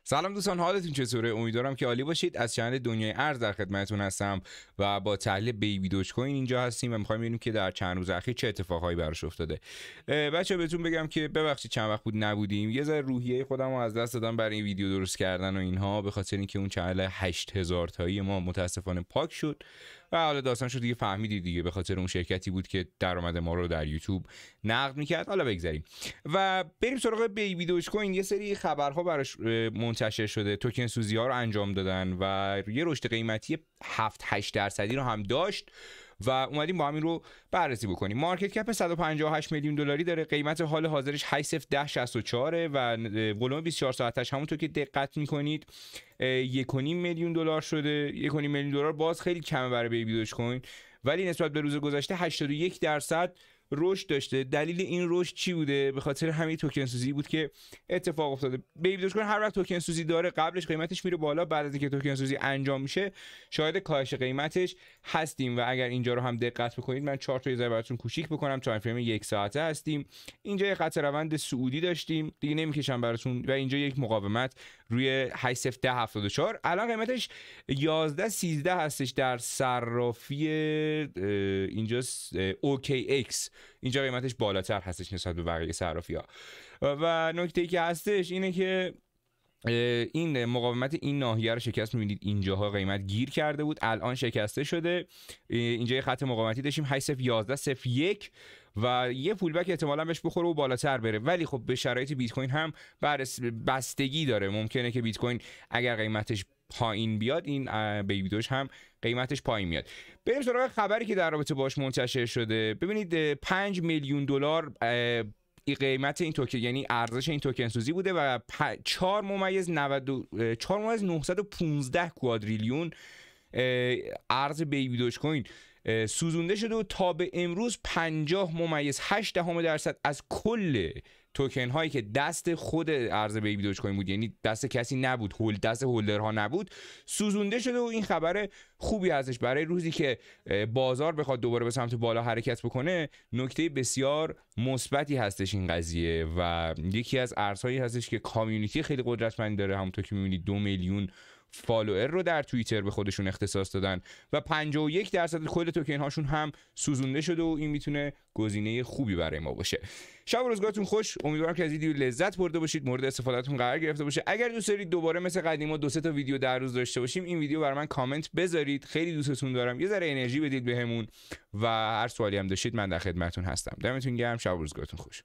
سلام دوستان، حالتون چطوره؟ امیدوارم که عالی باشید. از چنل دنیای ارز در خدمتتون هستم و با تحلیل بیبی دوج کوین اینجا هستیم و می‌خوایم ببینیم که در چند روز اخیر چه اتفاقایی براش افتاده. بچه‌ها بهتون بگم که ببخشید چند وقت بود نبودیم. یه ذره روحیه خودم رو از دست دادم برای این ویدیو درست کردن و اینها، به خاطر اینکه اون چنل 8000 تایی ما متاسفانه پاک شد و حالا داستان شد دیگه، فهمیدید دیگه، به خاطر اون شرکتی بود که درآمد ما رو در یوتیوب نقد می‌کرد. حالا بگذریم و بریم سراغ بیبی دوج کوین. یه سری خبرها براش منتشر شده، توکن سوزی ها رو انجام دادن و یه رشد قیمتی 7-8% رو هم داشت و اومدیم با همین رو بررسی بکنیم. مارکت کپ 158 میلیون دلاری داره، قیمت حال حاضرش 8.1064 و ولوم 24 ساعتش همونطور که دقت میکنید 1.5 میلیون دلار شده. 1.5 میلیون دلار باز خیلی کمه برای بیبی دوج کوین، ولی نسبت به روز گذشته 81% رشد داشته. دلیل این رشد چی بوده؟ به خاطر همین توکن سوزی بود که اتفاق افتاده. بیبی دوج کوین هر وقت توکن سوزی داره قبلش قیمتش میره بالا، بعد از اینکه توکن سوزی انجام میشه شاهد کاهش قیمتش هستیم و اگر اینجا رو هم دقت بکنید، من چارت رو براتون کوچیک بکنم، تایم فریم 1 ساعته هستیم. اینجا یه خط روند صعودی داشتیم دیگه، نمیکشم براتون، و اینجا یک مقاومت روی 8.1074. الان قیمتش 11.13 هستش در صرافی اینجاست OKX. اینجا قیمتش بالاتر هستش نسبت به بقیه صرافی‌ها و نکته‌ای که هستش اینه که این مقاومت این ناحیه رو شکست. می‌بینید اینجاها قیمت گیر کرده بود، الان شکسته شده. اینجا یه خط مقاومتی داشتیم 8.1101 و یه پولبک احتمالاً بهش بخوره و بالاتر بره، ولی خب به شرایط بیت کوین هم بستگی داره. ممکنه که بیت کوین اگر قیمتش پایین بیاد، این بیبی دوج هم قیمتش پایین میاد. بریم سراغ خبری که در رابطه باش منتشر شده. ببینید 5 میلیون دلار قیمت این توکن، یعنی ارزش این توکن سوزی بوده و 4.915 کوادریلیون ارز بیبی دوج کوین سوزونده شده و تا به امروز 50.8% از کل توکن هایی که دست خود ارز بیبی دوج کوین بود، یعنی دست کسی نبود، دست هولدرها نبود، سوزونده شده و این خبر خوبی هستش برای روزی که بازار بخواد دوباره به سمت بالا حرکت بکنه. نکته بسیار مثبتی هستش این قضیه و یکی از ارزهایی هستش که کامیونیتی خیلی قدرتمندی داره. همونطور که می‌بینید 2 میلیون فالوور رو در توییتر به خودشون اختصاص دادن و 51% کل توکن هاشون هم سوزونده شده و این میتونه گزینه خوبی برای ما باشه. شب و روزگارتون خوش. امیدوارم که از ویدیو لذت برده باشید، مورد استفادهتون قرار گرفته باشه. اگر دوست دارید دوباره مثل قدیما 2-3 تا ویدیو در روز داشته باشیم، این ویدیو برای من کامنت بذارید، خیلی دوستتون دارم. یه ذره انرژی بدید بهمون و هر سوالی هم داشتید من در خدمتتون هستم. دمتون گرم. شب و روزگارتون خوش.